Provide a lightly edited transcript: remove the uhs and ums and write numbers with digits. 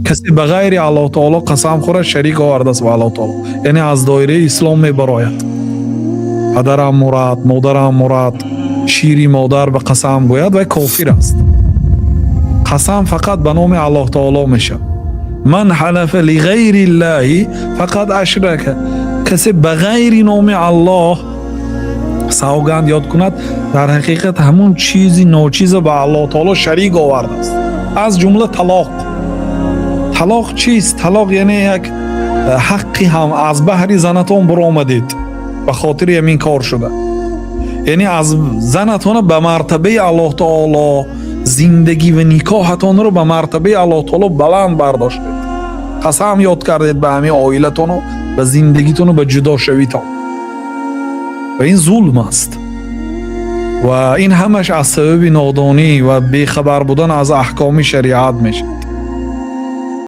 کسی به غیر الله تعالی قسم خورد شریک آورده است با الله تعالی، یعنی از دایره اسلام میبراید. پدرم مراد، مادرم مراد، شیری مادر به قسم گوید و کافر است. قسم فقط به نام الله تعالی میشه. من حلف لغیر الله فقط اشرک. کسی به غیر نام الله سوگند یاد کند در حقیقت همون چیزی ناچیز به الله تعالی شریک آورده است. از جمله طلاق. طلاق چیست؟ طلاق یعنی یک حقی هم از بحر زنتون برآمدید به خاطر همین کار شده، یعنی از زنتون به مرتبه الله تعالی زندگی و نکاحتون رو به مرتبه الله تعالی بلند برداشتید. قسم یاد کردید به همین عائلتون و به زندگیتون و به جدا شویتون و این ظلم است و این همش از سبب نادانی و بیخبر بودن از احکام شریعت میشه.